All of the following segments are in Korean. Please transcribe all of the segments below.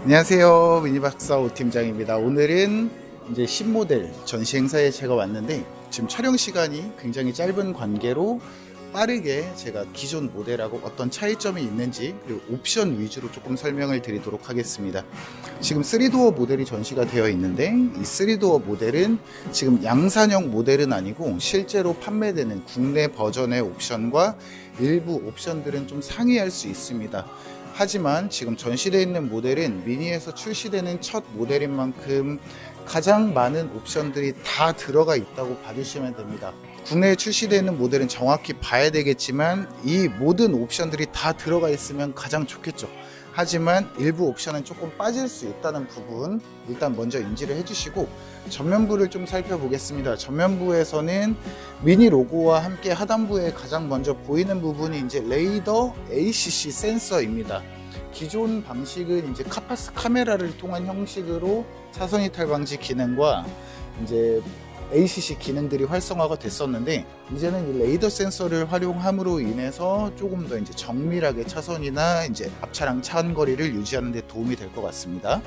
안녕하세요. 미니박사 오팀장입니다. 오늘은 이제 신모델 전시 행사에 제가 왔는데 지금 촬영 시간이 굉장히 짧은 관계로 빠르게 제가 기존 모델하고 어떤 차이점이 있는지 그리고 옵션 위주로 조금 설명을 드리도록 하겠습니다. 지금 3도어 모델이 전시가 되어 있는데 이 3도어 모델은 지금 양산형 모델은 아니고 실제로 판매되는 국내 버전의 옵션과 일부 옵션들은 좀 상이할 수 있습니다. 하지만 지금 전시되어 있는 모델은 미니에서 출시되는 첫 모델인 만큼 가장 많은 옵션들이 다 들어가 있다고 봐주시면 됩니다. 국내에 출시되는 모델은 정확히 봐야 되겠지만 이 모든 옵션들이 다 들어가 있으면 가장 좋겠죠. 하지만 일부 옵션은 조금 빠질 수 있다는 부분 일단 먼저 인지를 해주시고 전면부를 좀 살펴보겠습니다. 전면부에서는 미니 로고와 함께 하단부에 가장 먼저 보이는 부분이 이제 레이더 ACC 센서입니다. 기존 방식은 이제 카파스 카메라를 통한 형식으로 차선 이탈 방지 기능과 이제 ACC 기능들이 활성화가 됐었는데 이제는 이 레이더 센서를 활용함으로 인해서 조금 더 이제 정밀하게 차선이나 이제 앞차량 차간거리를 유지하는 데 도움이 될 것 같습니다.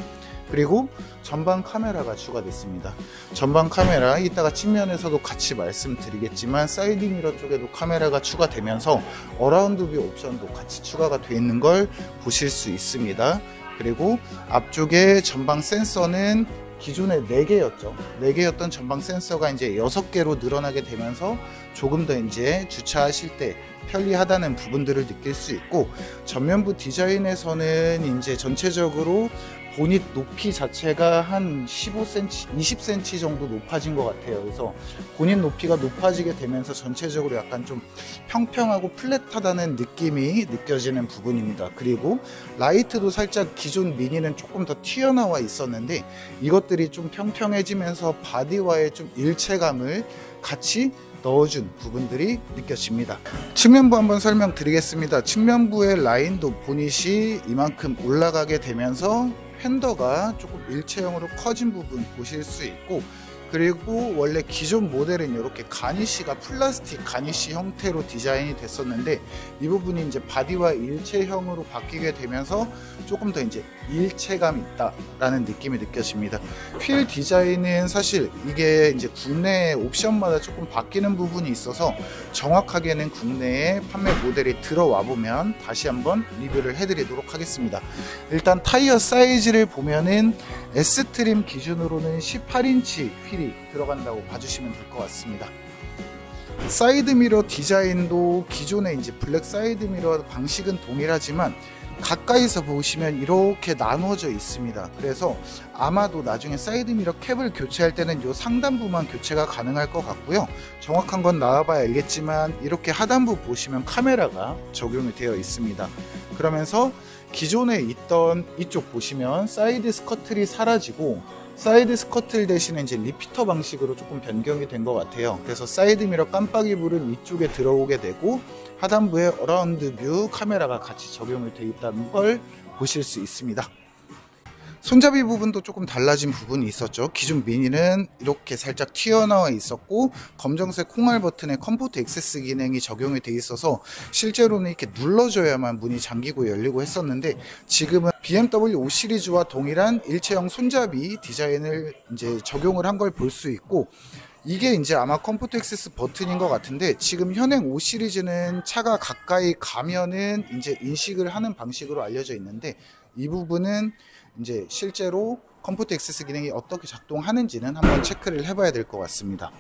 그리고 전방 카메라가 추가됐습니다. 전방 카메라 이따가 측면에서도 같이 말씀드리겠지만 사이드 미러 쪽에도 카메라가 추가되면서 어라운드 뷰 옵션도 같이 추가가 되어 있는 걸 보실 수 있습니다. 그리고 앞쪽에 전방 센서는 기존에 4개였죠. 4개였던 전방 센서가 이제 6개로 늘어나게 되면서 조금 더 이제 주차하실 때 편리하다는 부분들을 느낄 수 있고, 전면부 디자인에서는 이제 전체적으로 보닛 높이 자체가 한 15cm, 20cm 정도 높아진 것 같아요. 그래서 보닛 높이가 높아지게 되면서 전체적으로 약간 좀 평평하고 플랫하다는 느낌이 느껴지는 부분입니다. 그리고 라이트도 살짝 기존 미니는 조금 더 튀어나와 있었는데 이것들이 좀 평평해지면서 바디와의 좀 일체감을 같이 넣어준 부분들이 느껴집니다. 측면부 한번 설명드리겠습니다. 측면부의 라인도 보닛이 이만큼 올라가게 되면서 휀더가 조금 일체형으로 커진 부분 보실 수 있고, 그리고 원래 기존 모델은 이렇게 가니쉬가 플라스틱 가니쉬 형태로 디자인이 됐었는데 이 부분이 이제 바디와 일체형으로 바뀌게 되면서 조금 더 이제 일체감이 있다라는 느낌이 느껴집니다. 휠 디자인은 사실 이게 이제 국내 옵션마다 조금 바뀌는 부분이 있어서 정확하게는 국내에 판매 모델이 들어와 보면 다시 한번 리뷰를 해드리도록 하겠습니다. 일단 타이어 사이즈를 보면은 S트림 기준으로는 18인치 휠이 들어간다고 봐주시면 될 것 같습니다. 사이드 미러 디자인도 기존의 이제 블랙 사이드 미러 방식은 동일하지만 가까이서 보시면 이렇게 나누어져 있습니다. 그래서 아마도 나중에 사이드 미러 캡을 교체할 때는 이 상단부만 교체가 가능할 것 같고요. 정확한 건 나와봐야 알겠지만 이렇게 하단부 보시면 카메라가 적용이 되어 있습니다. 그러면서 기존에 있던 이쪽 보시면 사이드 스커틀이 사라지고 사이드 스커틀 대신에 이제 리피터 방식으로 조금 변경이 된 것 같아요. 그래서 사이드 미러 깜빡이 불은 이쪽에 들어오게 되고 하단부에 어라운드 뷰 카메라가 같이 적용이 되어 있다는 걸 보실 수 있습니다. 손잡이 부분도 조금 달라진 부분이 있었죠. 기존 미니는 이렇게 살짝 튀어나와 있었고 검정색 콩알 버튼에 컴포트 액세스 기능이 적용이 돼 있어서 실제로는 이렇게 눌러줘야만 문이 잠기고 열리고 했었는데 지금은 BMW 5 시리즈와 동일한 일체형 손잡이 디자인을 이제 적용을 한 걸 볼 수 있고, 이게 이제 아마 컴포트 액세스 버튼인 것 같은데 지금 현행 5 시리즈는 차가 가까이 가면은 이제 인식을 하는 방식으로 알려져 있는데 이 부분은 이제 실제로 컴포트 액세스 기능이 어떻게 작동하는지는 한번 체크를 해봐야 될 것 같습니다.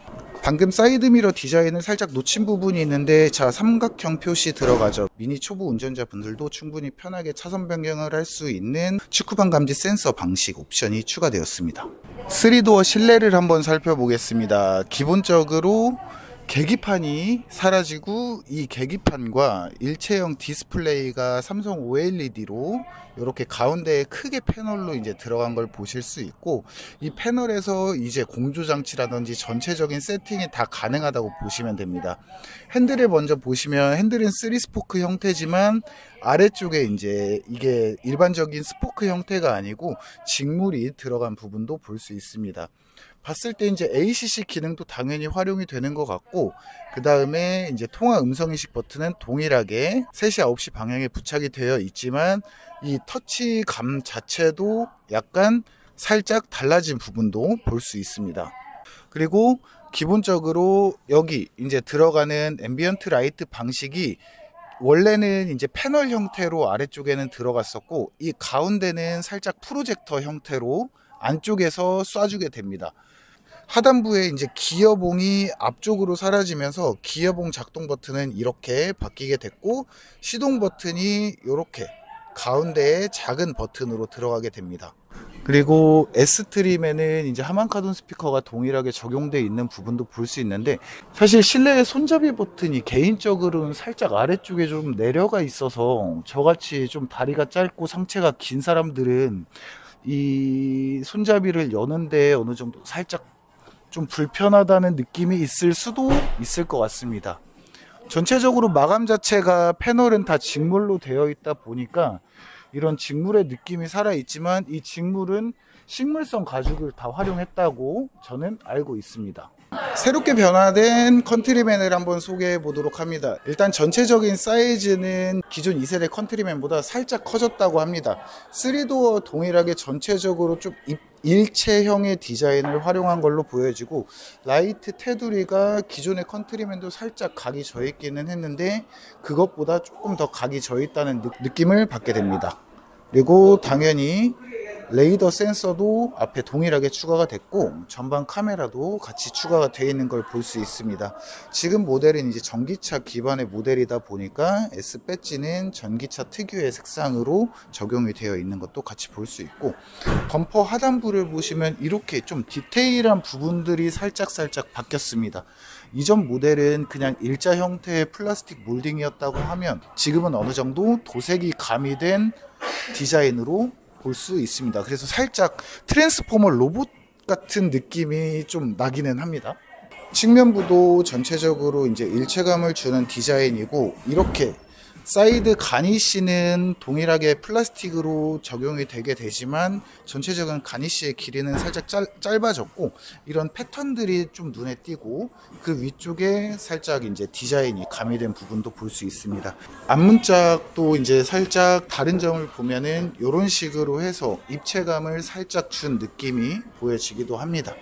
방금 사이드 미러 디자인을 살짝 놓친 부분이 있는데 자, 삼각형 표시 들어가죠. 미니 초보 운전자분들도 충분히 편하게 차선 변경을 할 수 있는 측후방 감지 센서 방식 옵션이 추가되었습니다. 3도어 실내를 한번 살펴보겠습니다. 기본적으로 계기판이 사라지고 이 계기판과 일체형 디스플레이가 삼성 OLED로 이렇게 가운데에 크게 패널로 이제 들어간 걸 보실 수 있고, 이 패널에서 이제 공조장치라든지 전체적인 세팅이 다 가능하다고 보시면 됩니다. 핸들을 먼저 보시면 핸들은 3스포크 형태지만 아래쪽에 이제 이게 일반적인 스포크 형태가 아니고 직물이 들어간 부분도 볼 수 있습니다. 봤을 때 이제 ACC 기능도 당연히 활용이 되는 것 같고, 그 다음에 이제 통화 음성인식 버튼은 동일하게 3시 9시 방향에 부착이 되어 있지만 이 터치감 자체도 약간 살짝 달라진 부분도 볼 수 있습니다. 그리고 기본적으로 여기 이제 들어가는 앰비언트 라이트 방식이 원래는 이제 패널 형태로 아래쪽에는 들어갔었고, 이 가운데는 살짝 프로젝터 형태로 안쪽에서 쏴주게 됩니다. 하단부에 이제 기어봉이 앞쪽으로 사라지면서 기어봉 작동 버튼은 이렇게 바뀌게 됐고, 시동 버튼이 이렇게 가운데에 작은 버튼으로 들어가게 됩니다. 그리고 S트림에는 이제 하만카돈 스피커가 동일하게 적용되어 있는 부분도 볼 수 있는데, 사실 실내의 손잡이 버튼이 개인적으로는 살짝 아래쪽에 좀 내려가 있어서 저같이 좀 다리가 짧고 상체가 긴 사람들은 이 손잡이를 여는데 어느 정도 살짝 좀 불편하다는 느낌이 있을 수도 있을 것 같습니다. 전체적으로 마감 자체가 패널은 다 직물로 되어 있다 보니까 이런 직물의 느낌이 살아있지만, 이 직물은 식물성 가죽을 다 활용했다고 저는 알고 있습니다. 새롭게 변화된 컨트리맨을 한번 소개해 보도록 합니다. 일단 전체적인 사이즈는 기존 2세대 컨트리맨보다 살짝 커졌다고 합니다. 3도어 동일하게 전체적으로 좀 일체형의 디자인을 활용한 걸로 보여지고, 라이트 테두리가 기존의 컨트리맨도 살짝 각이 져 있기는 했는데 그것보다 조금 더 각이 져 있다는 느낌을 받게 됩니다. 그리고 당연히 레이더 센서도 앞에 동일하게 추가가 됐고, 전방 카메라도 같이 추가가 되어 있는 걸 볼 수 있습니다. 지금 모델은 이제 전기차 기반의 모델이다 보니까 S 배지는 전기차 특유의 색상으로 적용이 되어 있는 것도 같이 볼 수 있고, 범퍼 하단부를 보시면 이렇게 좀 디테일한 부분들이 살짝 바뀌었습니다. 이전 모델은 그냥 일자 형태의 플라스틱 몰딩이었다고 하면 지금은 어느 정도 도색이 가미된 디자인으로 볼 수 있습니다. 그래서 살짝 트랜스포머 로봇 같은 느낌이 좀 나기는 합니다. 측면부도 전체적으로 이제 일체감을 주는 디자인이고, 이렇게 사이드 가니쉬는 동일하게 플라스틱으로 적용이 되게 되지만 전체적인 가니쉬의 길이는 살짝 짧아졌고, 이런 패턴들이 좀 눈에 띄고 그 위쪽에 살짝 이제 디자인이 가미된 부분도 볼 수 있습니다. 앞문짝도 이제 살짝 다른 점을 보면은 이런 식으로 해서 입체감을 살짝 준 느낌이 보여지기도 합니다.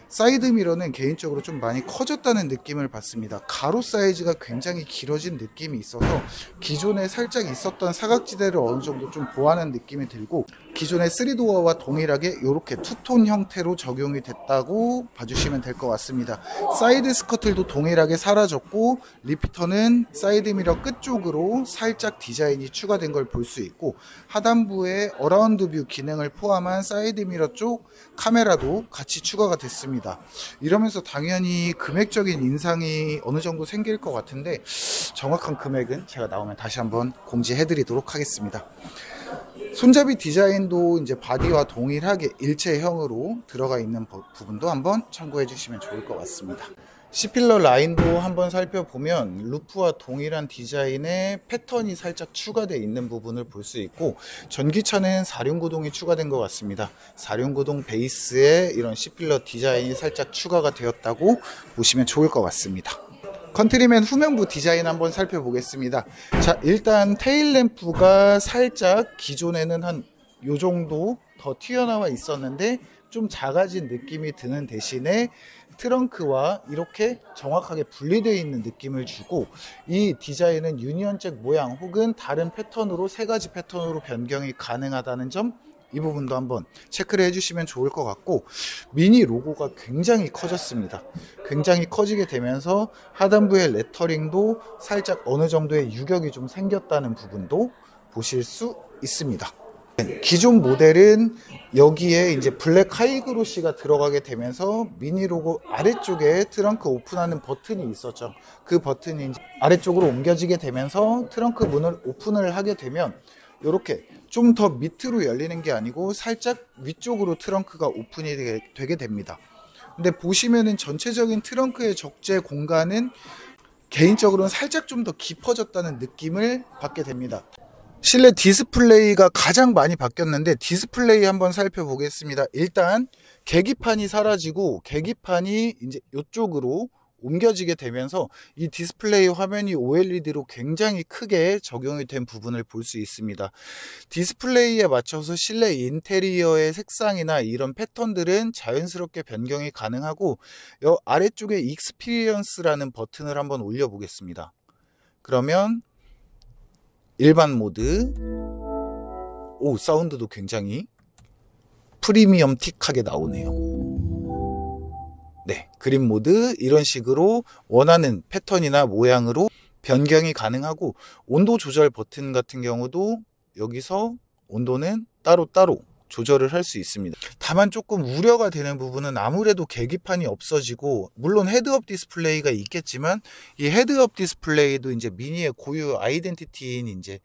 사이드 미러는 개인적으로 좀 많이 커졌다는 느낌을 받습니다. 가로 사이즈가 굉장히 길어진 느낌이 있어서 기존에 살짝 있었던 사각지대를 어느 정도 좀 보완한 느낌이 들고, 기존의 3도어와 동일하게 이렇게 투톤 형태로 적용이 됐다고 봐주시면 될 것 같습니다. 사이드 스커틀도 동일하게 사라졌고, 리피터는 사이드 미러 끝 쪽으로 살짝 디자인이 추가된 걸 볼 수 있고, 하단부에 어라운드 뷰 기능을 포함한 사이드 미러 쪽 카메라도 같이 추가가 됐습니다. 이러면서 당연히 금액적인 인상이 어느 정도 생길 것 같은데, 정확한 금액은 제가 나오면 다시 한번 공지해 드리도록 하겠습니다. 손잡이 디자인도 이제 바디와 동일하게 일체형으로 들어가 있는 부분도 한번 참고해 주시면 좋을 것 같습니다. C필러 라인도 한번 살펴보면 루프와 동일한 디자인의 패턴이 살짝 추가되어 있는 부분을 볼 수 있고, 전기차는 4륜구동이 추가된 것 같습니다. 4륜구동 베이스에 이런 C필러 디자인이 살짝 추가가 되었다고 보시면 좋을 것 같습니다. 컨트리맨 후면부 디자인 한번 살펴보겠습니다. 자, 일단 테일 램프가 살짝 기존에는 한 요 정도 더 튀어나와 있었는데 좀 작아진 느낌이 드는 대신에 트렁크와 이렇게 정확하게 분리되어 있는 느낌을 주고, 이 디자인은 유니언잭 모양 혹은 다른 패턴으로 3가지 패턴으로 변경이 가능하다는 점, 이 부분도 한번 체크를 해주시면 좋을 것 같고, 미니 로고가 굉장히 커졌습니다. 굉장히 커지게 되면서 하단부의 레터링도 살짝 어느 정도의 유격이 좀 생겼다는 부분도 보실 수 있습니다. 기존 모델은 여기에 이제 블랙 하이그로시가 들어가게 되면서 미니 로고 아래쪽에 트렁크 오픈하는 버튼이 있었죠. 그 버튼이 이제 아래쪽으로 옮겨지게 되면서 트렁크 문을 오픈을 하게 되면 이렇게 좀 더 밑으로 열리는 게 아니고 살짝 위쪽으로 트렁크가 오픈이 되게 됩니다. 근데 보시면은 전체적인 트렁크의 적재 공간은 개인적으로는 살짝 좀 더 깊어졌다는 느낌을 받게 됩니다. 실내 디스플레이가 가장 많이 바뀌었는데 디스플레이 한번 살펴보겠습니다. 일단 계기판이 사라지고 계기판이 이제 이쪽으로 옮겨지게 되면서 이 디스플레이 화면이 OLED로 굉장히 크게 적용이 된 부분을 볼 수 있습니다. 디스플레이에 맞춰서 실내 인테리어의 색상이나 이런 패턴들은 자연스럽게 변경이 가능하고 이 아래쪽에 익스피리언스라는 버튼을 한번 올려 보겠습니다. 그러면 일반 모드, 오, 사운드도 굉장히 프리미엄틱하게 나오네요. 네, 그린 모드 이런 식으로 원하는 패턴이나 모양으로 변경이 가능하고, 온도 조절 버튼 같은 경우도 여기서 온도는 따로따로 조절을 할 수 있습니다. 다만 조금 우려가 되는 부분은 아무래도 계기판이 없어지고, 물론 헤드업 디스플레이가 있겠지만 이 헤드업 디스플레이도 이제 미니의 고유 아이덴티티인 이제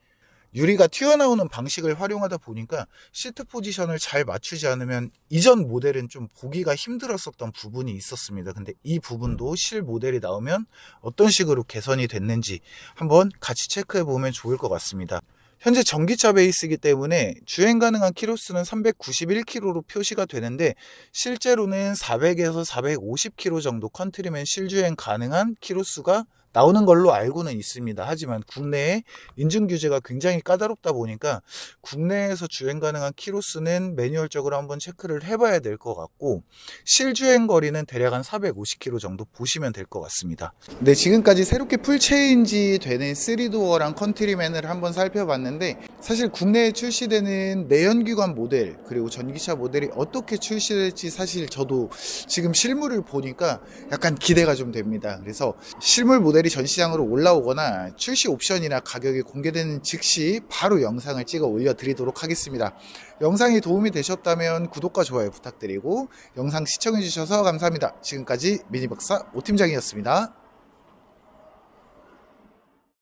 유리가 튀어나오는 방식을 활용하다 보니까 시트 포지션을 잘 맞추지 않으면 이전 모델은 좀 보기가 힘들었었던 부분이 있었습니다. 근데 이 부분도 실 모델이 나오면 어떤 식으로 개선이 됐는지 한번 같이 체크해 보면 좋을 것 같습니다. 현재 전기차 베이스이기 때문에 주행 가능한 키로수는 391km로 표시가 되는데, 실제로는 400에서 450km 정도 컨트리면 실주행 가능한 키로수가 나오는 걸로 알고는 있습니다. 하지만 국내에 인증 규제가 굉장히 까다롭다 보니까 국내에서 주행 가능한 키로수는 매뉴얼적으로 한번 체크를 해봐야 될 것 같고, 실주행 거리는 대략 한 450km 정도 보시면 될 것 같습니다. 네, 지금까지 새롭게 풀체인지 되는 3도어랑 컨트리맨을 한번 살펴봤는데, 사실 국내에 출시되는 내연기관 모델 그리고 전기차 모델이 어떻게 출시될지 사실 저도 지금 실물을 보니까 약간 기대가 좀 됩니다. 그래서 실물 모델이 전시장으로 올라오거나 출시 옵션이나 가격이 공개되는 즉시 바로 영상을 찍어 올려드리도록 하겠습니다. 영상이 도움이 되셨다면 구독과 좋아요 부탁드리고, 영상 시청해 주셔서 감사합니다. 지금까지 미니박사 오팀장이었습니다.